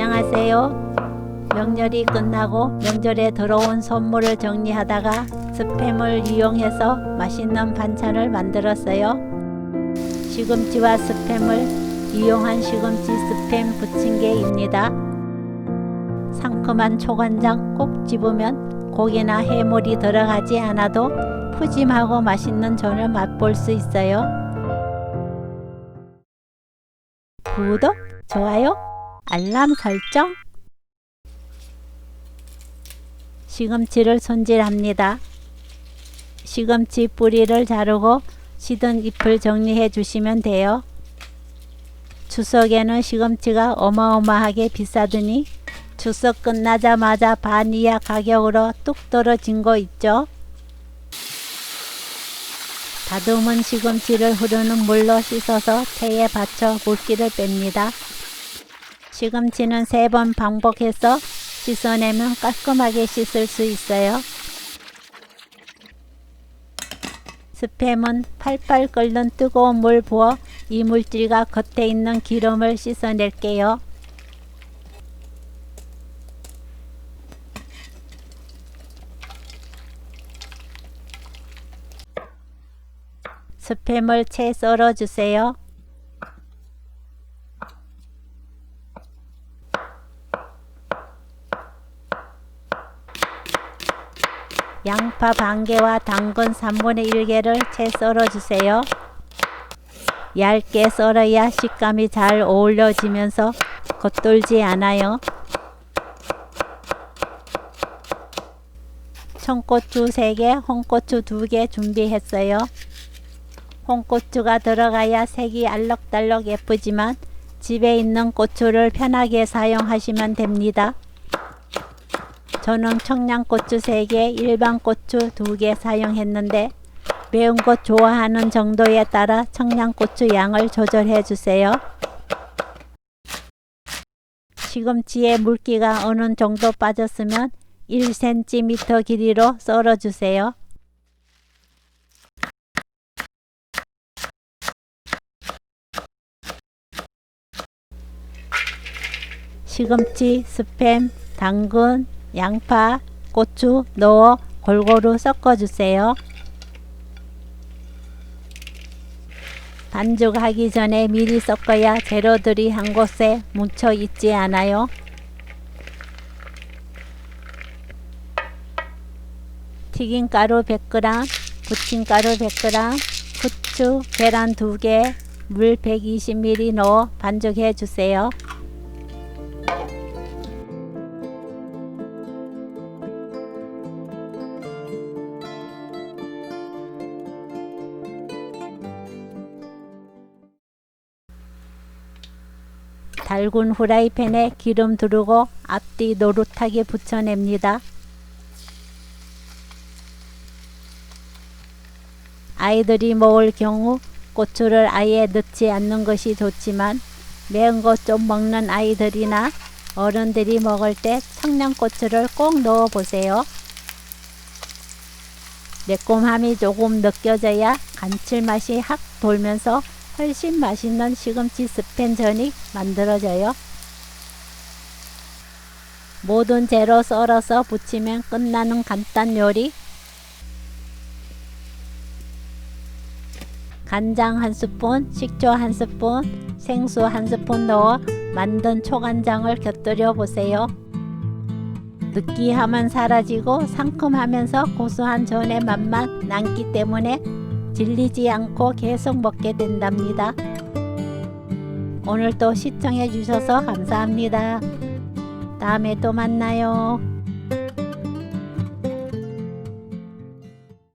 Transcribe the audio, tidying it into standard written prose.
안녕하세요. 명절이 끝나고 명절에 들어온 선물을 정리하다가 스팸을 이용해서 맛있는 반찬을 만들었어요. 시금치와 스팸을 이용한 시금치 스팸 부침개입니다. 상큼한 초간장 꼭 집으면 고기나 해물이 들어가지 않아도 푸짐하고 맛있는 전을 맛볼 수 있어요. 구독, 좋아요, 알람 설정. 시금치를 손질합니다. 시금치 뿌리를 자르고 시든 잎을 정리해 주시면 돼요. 추석에는 시금치가 어마어마하게 비싸더니 추석 끝나자마자 반 이하 가격으로 뚝 떨어진 거 있죠? 다듬은 시금치를 흐르는 물로 씻어서 체에 받쳐 물기를 뺍니다. 시금치는 3번 반복해서 씻어내면 깔끔하게 씻을 수 있어요. 스팸은 팔팔 끓는 뜨거운 물 부어 이물질과 겉에 있는 기름을 씻어낼게요. 스팸을 채 썰어주세요. 양파 반개와 당근 3분의 1개를 채 썰어주세요. 얇게 썰어야 식감이 잘 어우러지면서 겉돌지 않아요. 청고추 3개, 홍고추 2개 준비했어요. 홍고추가 들어가야 색이 알록달록 예쁘지만 집에 있는 고추를 편하게 사용하시면 됩니다. 저는 청양고추 3개, 일반 고추 2개 사용했는데 매운 것 좋아하는 정도에 따라 청양고추 양을 조절해 주세요. 시금치에 물기가 어느 정도 빠졌으면 1cm 길이로 썰어 주세요. 시금치, 스팸, 당근, 양파, 고추 넣어 골고루 섞어주세요. 반죽하기 전에 미리 섞어야 재료들이 한 곳에 뭉쳐 있지 않아요. 튀김가루 100g, 부침가루 100g, 후추, 계란 2개, 물 120ml 넣어 반죽해 주세요. 달군 후라이팬에 기름 두르고 앞뒤 노릇하게 부쳐냅니다. 아이들이 먹을 경우 고추를 아예 넣지 않는 것이 좋지만 매운 거 좀 먹는 아이들이나 어른들이 먹을 때 청양고추를 꼭 넣어 보세요. 매콤함이 조금 느껴져야 감칠맛이 확 돌면서 훨씬 맛있는 시금치 스팸전이 만들어져요. 모든 재료 썰어서 부치면 끝나는 간단 요리. 간장 1스푼, 식초 1스푼, 생수 1스푼 넣어 만든 초간장을 곁들여 보세요. 느끼함은 사라지고 상큼하면서 고소한 전의 맛만 남기 때문에 질리지 않고 계속 먹게 된답니다. 오늘도 시청해 주셔서 감사합니다. 다음에 또 만나요.